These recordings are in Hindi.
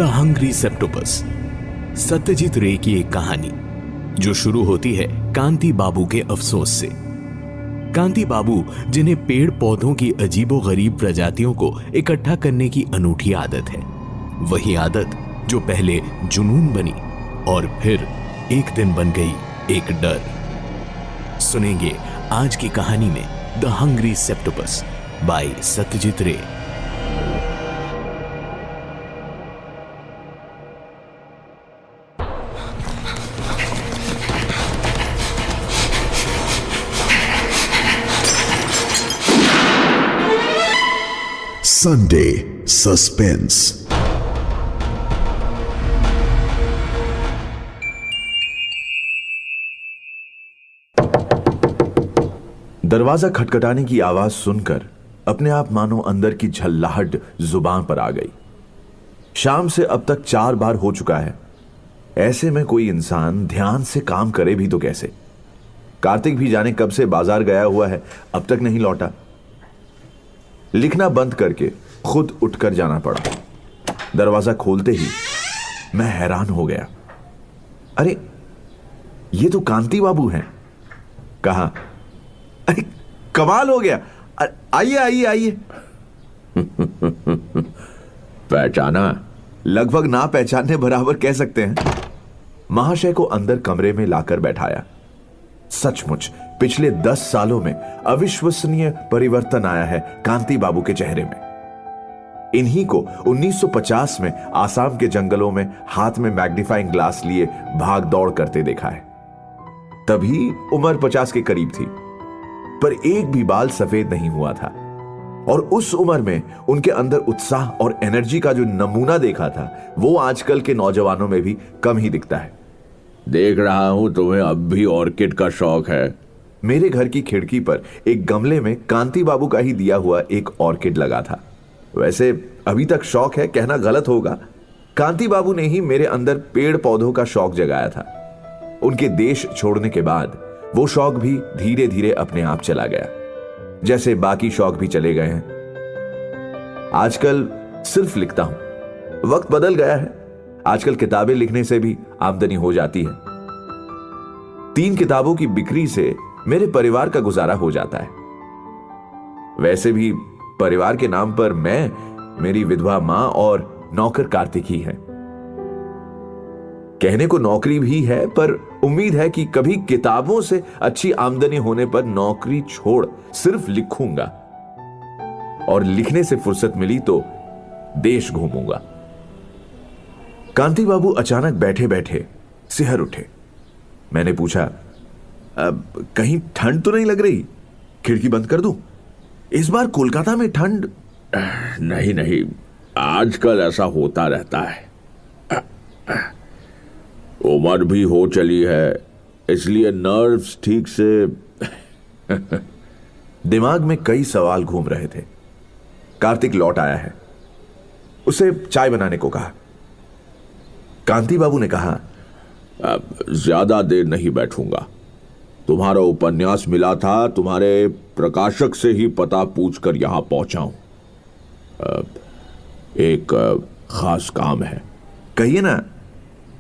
हंग्री सेप्टोपस। सत्यजीत रे की एक कहानी जो शुरू होती है कांति बाबू के अफसोस से। कांति बाबू, जिन्हें पेड़ पौधों की अजीबोगरीब प्रजातियों को इकट्ठा करने की अनूठी आदत है, वही आदत जो पहले जुनून बनी और फिर एक दिन बन गई एक डर। सुनेंगे आज की कहानी में द हंग्री सेप्टोपस बाय सत्यजीत रे। Sunday suspense. दरवाजा खटखटाने की आवाज सुनकर अपने आप मानो अंदर की झल्लाहट जुबान पर आ गई। शाम से अब तक 4 बार हो चुका है। ऐसे में कोई इंसान ध्यान से काम करे भी तो कैसे। कार्तिक भी जाने कब से बाजार गया हुआ है, अब तक नहीं लौटा। लिखना बंद करके खुद उठकर जाना पड़ा। दरवाजा खोलते ही मैं हैरान हो गया। अरे ये तो कांति बाबू हैं। कहा, अरे कमाल हो गया, आइए आइए आइए। पहचाना? लगभग ना पहचानने बराबर कह सकते हैं। महाशय को अंदर कमरे में लाकर बैठाया। सचमुच पिछले 10 सालों में अविश्वसनीय परिवर्तन आया है कांति बाबू के चेहरे में। इन्हीं को 1950 में आसाम के जंगलों में हाथ में मैग्नीफाइंग ग्लास लिए भाग दौड़ करते देखा है। तभी उम्र 50 के करीब थी, पर एक भी बाल सफेद नहीं हुआ था। और उस उम्र में उनके अंदर उत्साह और एनर्जी का जो नमूना देखा था, वो आजकल के नौजवानों में भी कम ही दिखता है। देख रहा हूं तुम्हें अब भी ऑर्किड का शौक है। मेरे घर की खिड़की पर एक गमले में कांति बाबू का ही दिया हुआ एक ऑर्किड लगा था। वैसे अभी तक शौक है कहना गलत होगा। कांति बाबू ने ही मेरे अंदर पेड़ पौधों का शौक जगाया था। उनके देश छोड़ने के बाद वो शौक भी धीरे धीरे अपने आप चला गया, जैसे बाकी शौक भी चले गए हैं। आजकल सिर्फ लिखता हूं। वक्त बदल गया है। आजकल किताबें लिखने से भी आमदनी हो जाती है। 3 किताबों की बिक्री से मेरे परिवार का गुजारा हो जाता है। वैसे भी परिवार के नाम पर मैं, मेरी विधवा मां और नौकर कार्तिक ही है। कहने को नौकरी भी है, पर उम्मीद है कि कभी किताबों से अच्छी आमदनी होने पर नौकरी छोड़ सिर्फ लिखूंगा, और लिखने से फुर्सत मिली तो देश घूमूंगा। कांति बाबू अचानक बैठे बैठे सिहर उठे। मैंने पूछा, अब कहीं ठंड तो नहीं लग रही? खिड़की बंद कर दूं? इस बार कोलकाता में ठंड। नहीं नहीं, आजकल ऐसा होता रहता है। उम्र भी हो चली है, इसलिए नर्व्स ठीक से। दिमाग में कई सवाल घूम रहे थे। कार्तिक लौट आया है। उसे चाय बनाने को कहा। कांति बाबू ने कहा, अब ज्यादा देर नहीं बैठूंगा। तुम्हारा उपन्यास मिला था, तुम्हारे प्रकाशक से ही पता पूछकर यहां पहुंचा हूं। एक खास काम है। कहिए ना,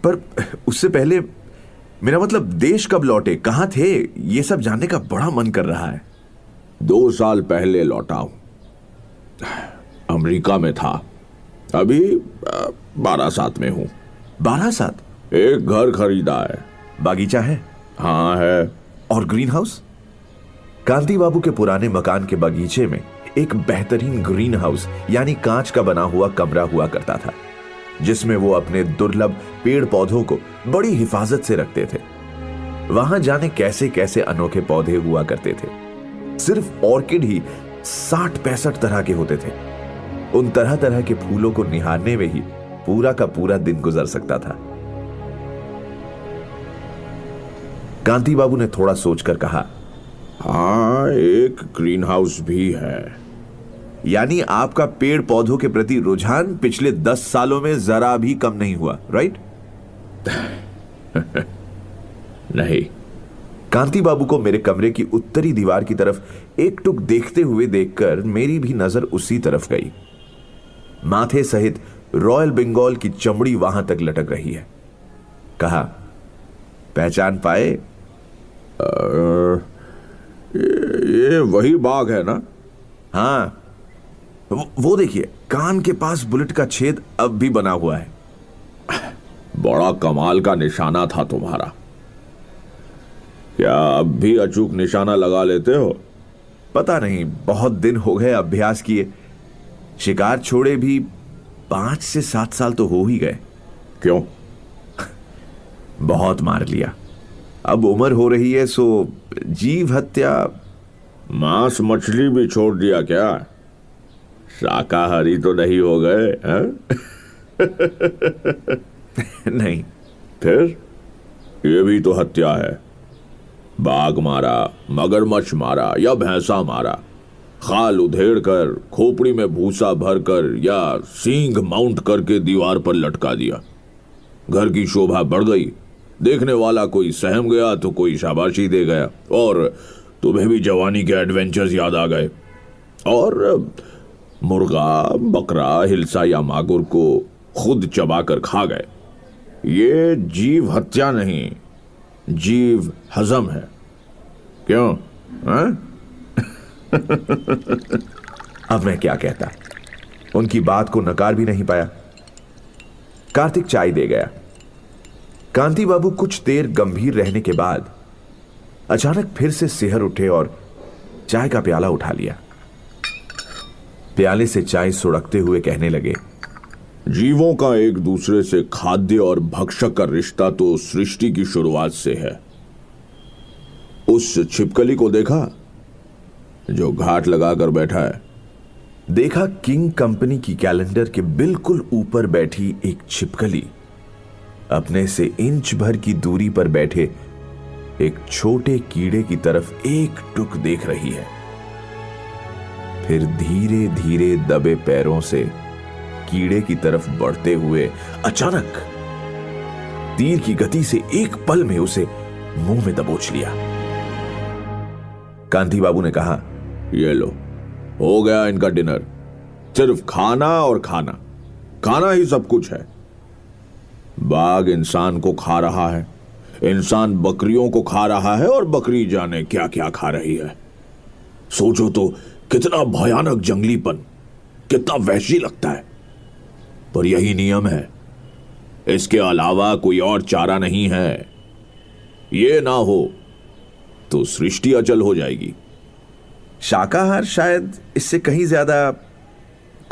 पर उससे पहले मेरा मतलब देश कब लौटे, कहां थे, ये सब जानने का बड़ा मन कर रहा है। 2 साल पहले लौटा हूं। अमेरिका में था। अभी बारासात में हूं। बारासात? एक घर खरीदा है। बागीचा है? हाँ है। और ग्रीन हाउस? कांति बाबू के पुराने मकान के बगीचे में एक बेहतरीन ग्रीन हाउस यानी कांच का बना हुआ कमरा हुआ करता था, जिसमें वो अपने दुर्लभ पेड़ पौधों को बड़ी हिफाजत से रखते थे। वहां जाने कैसे कैसे अनोखे पौधे हुआ करते थे। सिर्फ ऑर्किड ही 60-65 तरह के होते थे। उन तरह तरह के फूलों को निहारने में ही पूरा का पूरा दिन गुजर सकता था। कांति बाबू ने थोड़ा सोचकर कहा, हाँ, एक ग्रीन हाउस भी है। यानी आपका पेड़ पौधों के प्रति रुझान पिछले 10 सालों में जरा भी कम नहीं हुआ, राइट? नहीं। कांति बाबू को मेरे कमरे की उत्तरी दीवार की तरफ एकटुक देखते हुए देखकर मेरी भी नजर उसी तरफ गई। माथे सहित रॉयल बंगाल की चमड़ी वहां तक लटक रही है। कहा, पहचान पाए? ये वही बाघ है ना? हाँ, वो देखिए, कान के पास बुलेट का छेद अब भी बना हुआ है। बड़ा कमाल का निशाना था तुम्हारा। क्या अब भी अचूक निशाना लगा लेते हो? पता नहीं, बहुत दिन हो गए अभ्यास किए। शिकार छोड़े भी 5 से 7 साल तो हो ही गए। क्यों? बहुत मार लिया, अब उम्र हो रही है, सो जीव हत्या। मांस मछली भी छोड़ दिया क्या? शाकाहारी तो नहीं हो गए हैं? नहीं। फिर ये भी तो हत्या है। बाघ मारा, मगरमच्छ मारा या भैंसा मारा, खाल उधेड़ कर, खोपड़ी में भूसा भरकर या सींग माउंट करके दीवार पर लटका दिया। घर की शोभा बढ़ गई, देखने वाला कोई सहम गया तो कोई शाबाशी दे गया, और तुम्हें भी जवानी के एडवेंचर्स याद आ गए और मुर्गा, बकरा, हिलसा या मागुर को खुद चबाकर खा गए। ये जीव हत्या नहीं, जीव हजम है। क्यों? अब मैं क्या कहता, उनकी बात को नकार भी नहीं पाया। कार्तिक चाय दे गया। कांति बाबू कुछ देर गंभीर रहने के बाद अचानक फिर से सिहर उठे और चाय का प्याला उठा लिया। प्याले से चाय सुड़कते हुए कहने लगे, जीवों का एक दूसरे से खाद्य और भक्षक का रिश्ता तो सृष्टि की शुरुआत से है। उस छिपकली को देखा जो घाट लगाकर बैठा है? देखा, किंग कंपनी की कैलेंडर के बिल्कुल ऊपर बैठी एक छिपकली अपने से इंच भर की दूरी पर बैठे एक छोटे कीड़े की तरफ एक टुक देख रही है। फिर धीरे धीरे दबे पैरों से कीड़े की तरफ बढ़ते हुए अचानक तीर की गति से एक पल में उसे मुंह में दबोच लिया। कांति बाबू ने कहा, ये लो, हो गया इनका डिनर। सिर्फ खाना और खाना, खाना ही सब कुछ है। बाघ इंसान को खा रहा है, इंसान बकरियों को खा रहा है, और बकरी जाने क्या क्या खा रही है। सोचो तो कितना भयानक जंगलीपन, कितना वहशी लगता है। पर यही नियम है, इसके अलावा कोई और चारा नहीं है। ये ना हो तो सृष्टि अचल हो जाएगी। शाकाहार शायद इससे कहीं ज्यादा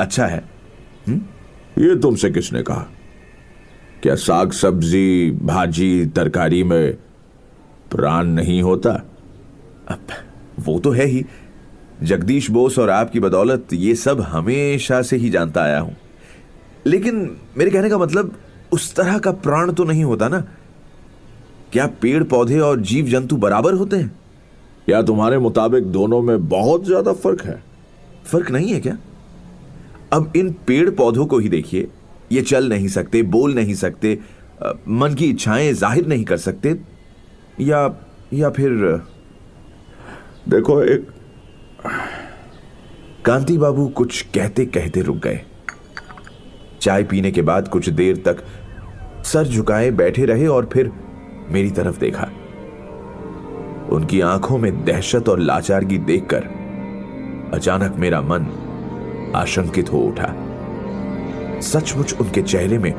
अच्छा है। ये तुमसे किसने कहा? क्या साग सब्जी, भाजी, तरकारी में प्राण नहीं होता? अब वो तो है ही। जगदीश बोस और आपकी बदौलत ये सब हमेशा से ही जानता आया हूं। लेकिन मेरे कहने का मतलब, उस तरह का प्राण तो नहीं होता ना। क्या पेड़ पौधे और जीव जंतु बराबर होते हैं? या तुम्हारे मुताबिक दोनों में बहुत ज्यादा फर्क है? फर्क नहीं है क्या? अब इन पेड़ पौधों को ही देखिए, ये चल नहीं सकते, बोल नहीं सकते, मन की इच्छाएं जाहिर नहीं कर सकते, या फिर देखो, एक कांति बाबू कुछ कहते कहते रुक गए। चाय पीने के बाद कुछ देर तक सर झुकाए बैठे रहे और फिर मेरी तरफ देखा। उनकी आंखों में दहशत और लाचारगी देखकर अचानक मेरा मन आशंकित हो उठा। सचमुच उनके चेहरे में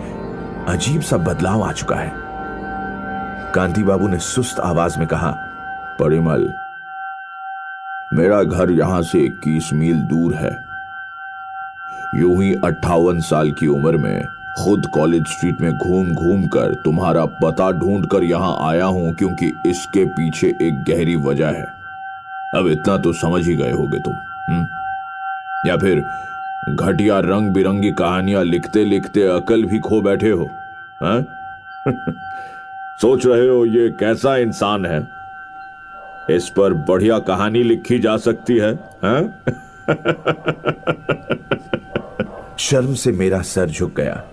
अजीब सा बदलाव आ चुका है। कांति बाबू ने सुस्त आवाज में कहा, परिमल, मेरा घर यहां से 21 मील दूर है। यूं ही 58 साल की उम्र में खुद कॉलेज स्ट्रीट में घूम घूम कर तुम्हारा पता ढूंढ कर यहां आया हूं, क्योंकि इसके पीछे एक गहरी वजह है। अब इतना तो समझ ही गए होगे तुम। या फिर घटिया रंग बिरंगी कहानियां लिखते लिखते अकल भी खो बैठे हो? सोच रहे हो ये कैसा इंसान है, इस पर बढ़िया कहानी लिखी जा सकती है? शर्म से मेरा सर झुक गया।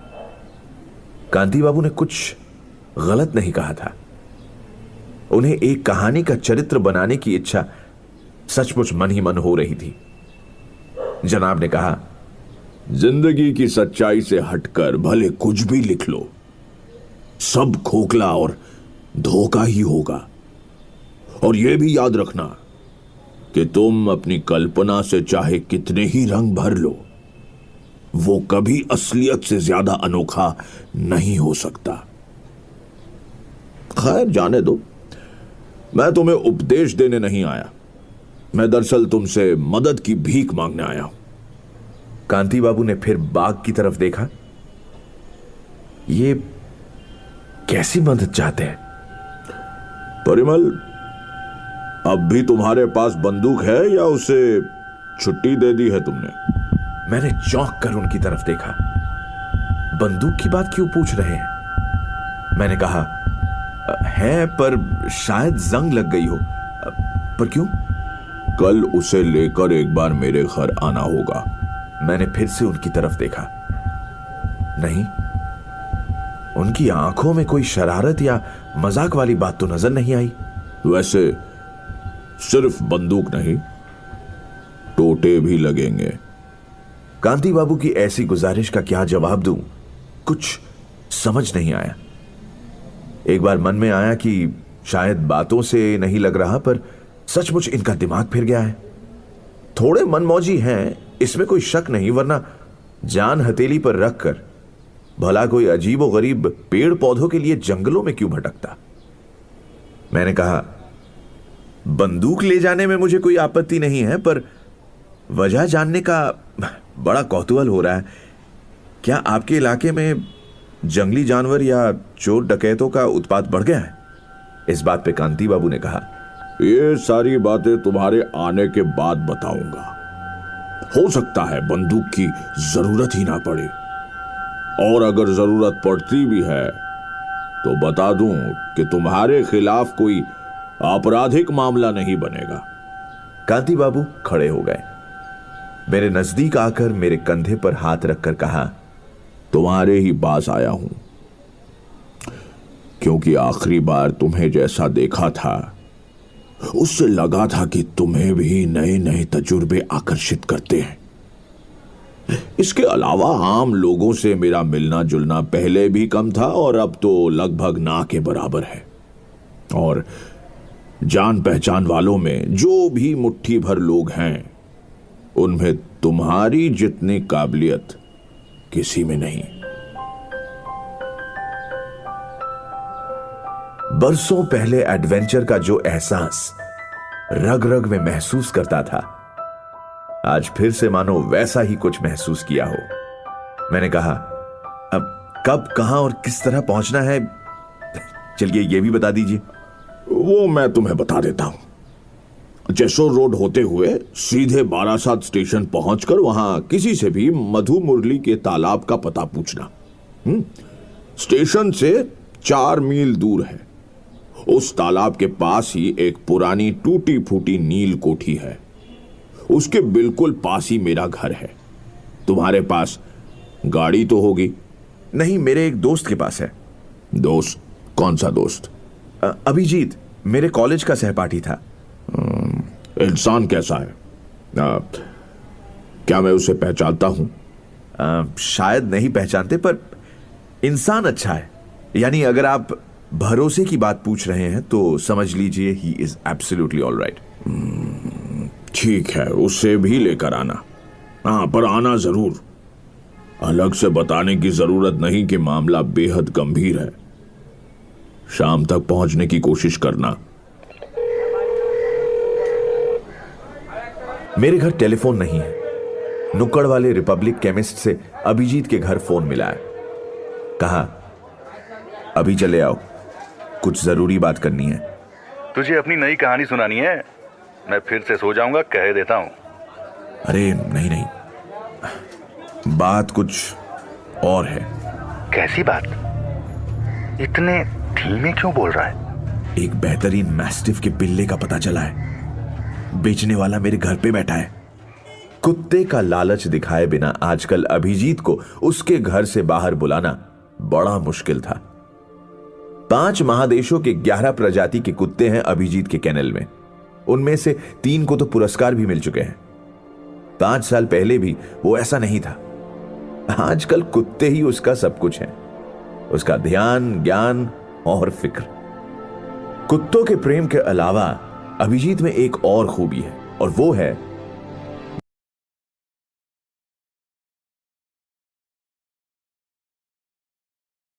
कांति बाबू ने कुछ गलत नहीं कहा था। उन्हें एक कहानी का चरित्र बनाने की इच्छा सचमुच मन ही मन हो रही थी। जनाब ने कहा, जिंदगी की सच्चाई से हटकर भले कुछ भी लिख लो, सब खोखला और धोखा ही होगा। और यह भी याद रखना कि तुम अपनी कल्पना से चाहे कितने ही रंग भर लो, वो कभी असलियत से ज्यादा अनोखा नहीं हो सकता। खैर, जाने दो, मैं तुम्हें उपदेश देने नहीं आया। मैं दरअसल तुमसे मदद की भीख मांगने आया हूं। कांति बाबू ने फिर बाग की तरफ देखा। ये कैसी मदद चाहते हैं? परिमल, अब भी तुम्हारे पास बंदूक है या उसे छुट्टी दे दी है तुमने? मैंने चौंक कर उनकी तरफ देखा। बंदूक की बात क्यों पूछ रहे हैं? मैंने कहा, है पर शायद जंग लग गई हो। पर क्यों? कल उसे लेकर एक बार मेरे घर आना होगा। मैंने फिर से उनकी तरफ देखा। नहीं, उनकी आंखों में कोई शरारत या मजाक वाली बात तो नजर नहीं आई। वैसे सिर्फ बंदूक नहीं, टोटे भी लगेंगे। कांति बाबू की ऐसी गुजारिश का क्या जवाब दूं, कुछ समझ नहीं आया। एक बार मन में आया कि शायद बातों से नहीं लग रहा, पर सचमुच इनका दिमाग फिर गया है। थोड़े मनमौजी हैं, इसमें कोई शक नहीं, वरना जान हथेली पर रखकर भला कोई अजीबो गरीब पेड़ पौधों के लिए जंगलों में क्यों भटकता। मैंने कहा, बंदूक ले जाने में मुझे कोई आपत्ति नहीं है, पर वजह जानने का बड़ा कौतूहल हो रहा है। क्या आपके इलाके में जंगली जानवर या चोर डकैतों का उत्पात बढ़ गया है? इस बात पे कांति बाबू ने कहा, ये सारी बातें तुम्हारे आने के बाद बताऊंगा। हो सकता है बंदूक की जरूरत ही ना पड़े, और अगर जरूरत पड़ती भी है तो बता दूं कि तुम्हारे खिलाफ कोई आपराधिक मामला नहीं बनेगा। कांति बाबू खड़े हो गए। मेरे नजदीक आकर मेरे कंधे पर हाथ रखकर कहा, तुम्हारे ही पास आया हूं क्योंकि आखिरी बार तुम्हें जैसा देखा था उससे लगा था कि तुम्हें भी नए नए तजुर्बे आकर्षित करते हैं। इसके अलावा आम लोगों से मेरा मिलना जुलना पहले भी कम था और अब तो लगभग ना के बराबर है। और जान पहचान वालों में जो भी मुट्ठी भर लोग हैं, उनमें तुम्हारी जितनी काबिलियत किसी में नहीं। बरसों पहले एडवेंचर का जो एहसास रग रग में महसूस करता था, आज फिर से मानो वैसा ही कुछ महसूस किया हो। मैंने कहा, अब कब, कहां और किस तरह पहुंचना है, चलिए ये भी बता दीजिए। वो मैं तुम्हें बता देता हूं। जैसोर रोड होते हुए सीधे बारासात स्टेशन पहुंचकर वहां किसी से भी मधु मुरली के तालाब का पता पूछना। स्टेशन से 4 मील दूर है। उस तालाब के पास ही एक पुरानी टूटी फूटी नील कोठी है। उसके बिल्कुल पास ही मेरा घर है। तुम्हारे पास गाड़ी तो होगी? नहीं, मेरे एक दोस्त के पास है। दोस्त? कौन सा दोस्त? अभिजीत, मेरे कॉलेज का सहपाठी था। इंसान कैसा है? क्या मैं उसे पहचानता हूं? शायद नहीं पहचानते, पर इंसान अच्छा है। यानी अगर आप भरोसे की बात पूछ रहे हैं तो समझ लीजिए he is absolutely all right. ठीक है, उसे भी लेकर आना। हाँ, पर आना जरूर। अलग से बताने की जरूरत नहीं कि मामला बेहद गंभीर है। शाम तक पहुंचने की कोशिश करना। मेरे घर टेलीफोन नहीं है। नुक्कड़ वाले रिपब्लिक केमिस्ट से अभिजीत के घर फोन मिला है। कहा, अभी चले आओ, कुछ जरूरी बात करनी है। तुझे अपनी नई कहानी सुनानी है? मैं फिर से सो जाऊंगा, कह देता हूं। अरे नहीं नहीं, बात कुछ और है। कैसी बात? इतने धीमे क्यों बोल रहा है? एक बेहतरीन मैस्टिफ के पिल्ले का पता चला है। बेचने वाला मेरे घर पे बैठा है। कुत्ते का लालच दिखाए बिना आजकल अभिजीत को उसके घर से बाहर बुलाना बड़ा मुश्किल था। 5 महादेशों के 11 प्रजाति के कुत्ते हैं अभिजीत के केनल में। उनमें से 3 को तो पुरस्कार भी मिल चुके हैं। 5 साल पहले भी वो ऐसा नहीं था। आजकल कुत्ते ही उसका सब कुछ हैं, उसका ध्यान, ज्ञान और फिक्र। कुत्तों के प्रेम के अलावा अभिजीत में एक और खूबी है, और वो है